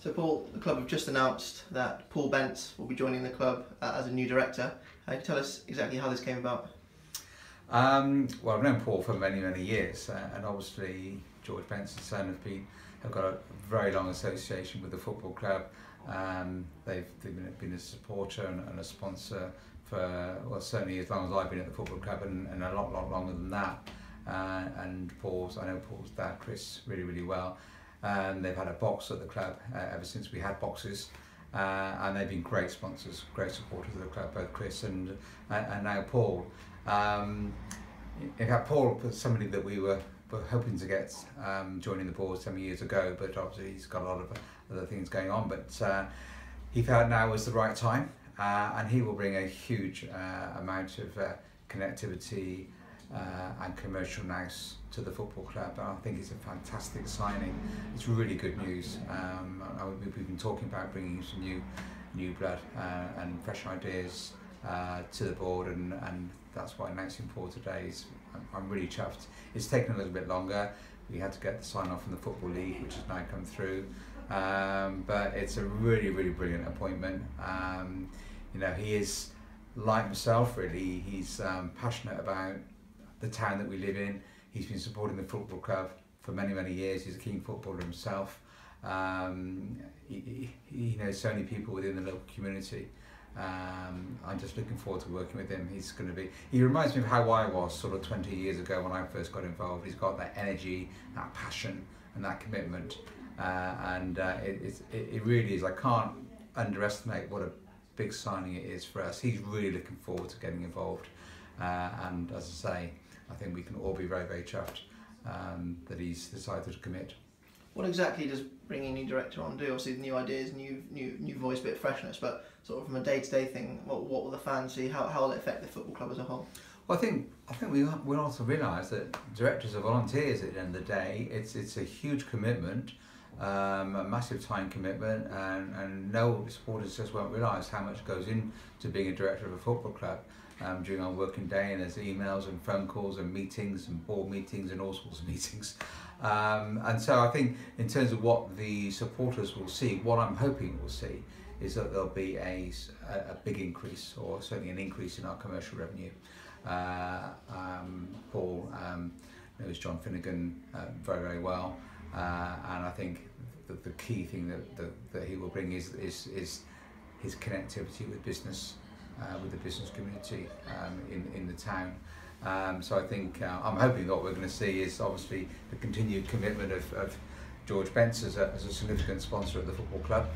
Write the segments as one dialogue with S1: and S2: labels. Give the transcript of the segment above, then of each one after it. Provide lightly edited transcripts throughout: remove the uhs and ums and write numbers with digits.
S1: So Paul, the club have just announced that Paul Bence will be joining the club as a new director. Can you tell us exactly how this came about?
S2: Well, I've known Paul for many years, and obviously George Bence and son have got a very long association with the football club. They've been a supporter and a sponsor for, well, certainly as long as I've been at the football club, and a lot longer than that. And I know Paul's dad Chris really well, and they've had a box at the club ever since we had boxes, and they've been great sponsors, great supporters of the club, both Chris and now Paul. In fact, Paul was somebody that we were hoping to get joining the board some years ago, but obviously he's got a lot of other things going on, but he felt now was the right time, and he will bring a huge amount of connectivity and commercial nous to the football club. I think it's a fantastic signing. It's really good news. We've been talking about bringing some new blood and fresh ideas to the board, and that's why announcing Paul today I'm really chuffed. It's taken a little bit longer. We had to get the sign off from the Football League, which has now come through, but it's a really brilliant appointment. He is like myself, really. He's passionate about the town that we live in. He's been supporting the football club for many years. He's a keen footballer himself. He knows so many people within the local community. I'm just looking forward to working with him. He reminds me of how I was sort of 20 years ago when I first got involved. He's got that energy, that passion and that commitment, it really is. I can't underestimate what a big signing it is for us. He's really looking forward to getting involved, and as I say, I think we can all be very chuffed that he's decided to commit.
S1: What exactly does bringing a new director on do? Obviously, new ideas, new voice, bit of freshness, but sort of from a day-to-day thing, what will the fans see? How will it affect the football club as a whole?
S2: Well, I think we also realise that directors are volunteers at the end of the day. It's a huge commitment, a massive time commitment, and no supporters just won't realise how much goes into being a director of a football club during our working day, and there's emails and phone calls and meetings and board meetings and all sorts of meetings. And so I think in terms of what the supporters will see, what I'm hoping we'll see is that there'll be a big increase, or certainly an increase in our commercial revenue. Paul knows John Finnegan very well, and I think that the key thing that he will bring is his connectivity with business, with the business community in the town. So I think I'm hoping what we're going to see is obviously the continued commitment of George Bence as a significant sponsor of the football club,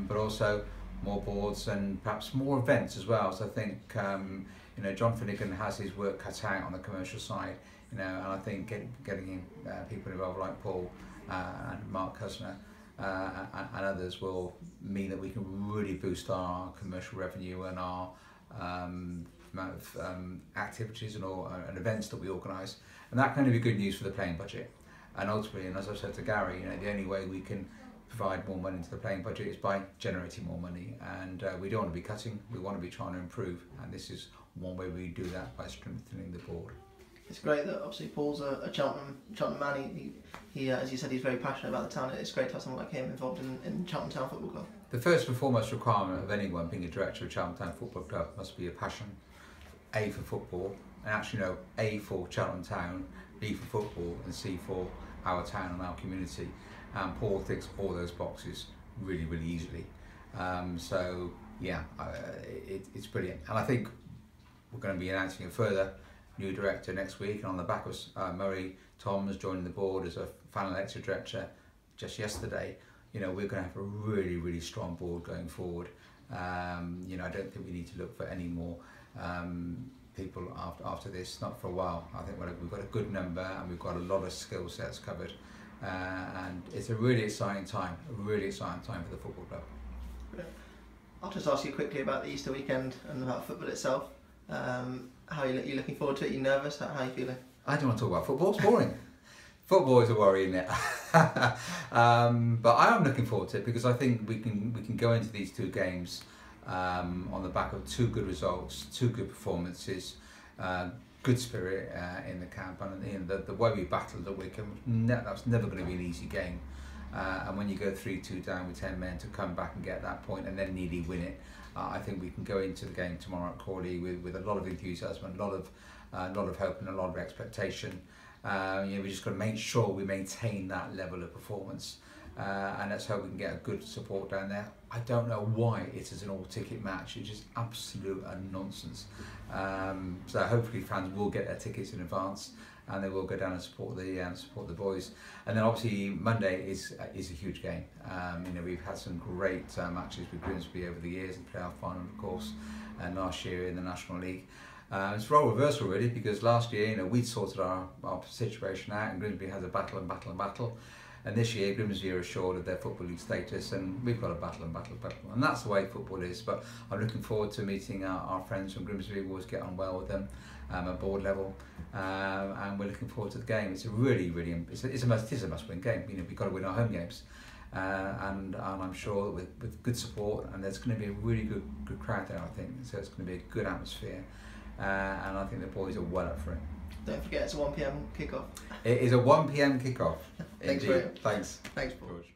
S2: but also more boards and perhaps more events as well. So I think John Finnegan has his work cut out on the commercial side, and I think getting people involved like Paul and Mark Cusner and others will mean that we can really boost our commercial revenue and our amount of activities and events that we organise, and that can only be good news for the playing budget. And ultimately, and as I said to Gary, the only way we can provide more money into the playing budget is by generating more money, and we don't want to be cutting, we want to be trying to improve, and this is one way we do that, by strengthening the board.
S1: It's great that obviously Paul's a Cheltenham man. He as you said, he's very passionate about the town. It's great to have someone like him involved in Cheltenham Town Football Club.
S2: The first and foremost requirement of anyone being a director of Cheltenham Town Football Club must be a passion, A, for football, and actually A, for Cheltenham Town, B, for football, and C, for our town and our community. And Paul ticks all those boxes really easily. So yeah, it's brilliant, and I think we're going to be announcing a further new director next week, and on the back of Murray Toms joining the board as a final elected director just yesterday, we're going to have a really strong board going forward. I don't think we need to look for any more people after this, not for a while. I think we've got a good number, and we've got a lot of skill sets covered, and it's a really exciting time for the football club.
S1: Brilliant. I'll just ask you quickly about the Easter weekend and about football itself. How are you looking forward to it? Are you nervous? How are you feeling?
S2: I don't want to talk about football, it's boring. Football is a worry, isn't it? But I am looking forward to it, because I think we can go into these two games on the back of two good results, two good performances, good spirit in the camp, and the way we battled the weekend, that's never going to be an easy game. And when you go 3-2 down with 10 men to come back and get that point and then nearly win it, I think we can go into the game tomorrow at Crawley with a lot of enthusiasm and a lot of hope and a lot of expectation. We just got to make sure we maintain that level of performance. And let's hope we can get a good support down there. I don't know why it is an all-ticket match. It's just absolute nonsense. So hopefully fans will get their tickets in advance and they will go down and support the boys. And then obviously Monday is a huge game. We've had some great matches with Grimsby over the years, the playoff final of course, and last year in the National League. It's role reversal really, because last year we'd sorted our situation out and Grimsby has a battle. And this year, Grimsby are assured of their Football League status, and we've got a battle. And that's the way football is. But I'm looking forward to meeting our friends from Grimsby. We always get on well with them at board level. And we're looking forward to the game. It's a really, it's a must-win game. We've got to win our home games. And I'm sure with good support, and there's going to be a really good crowd there, I think. So it's going to be a good atmosphere. And I think the boys are well up for it.
S1: Don't forget, it's a 1 PM kickoff.
S2: It is a 1 PM kickoff.
S1: Thanks,
S2: Indeed. Thanks.
S1: Thanks, Paul.
S2: George.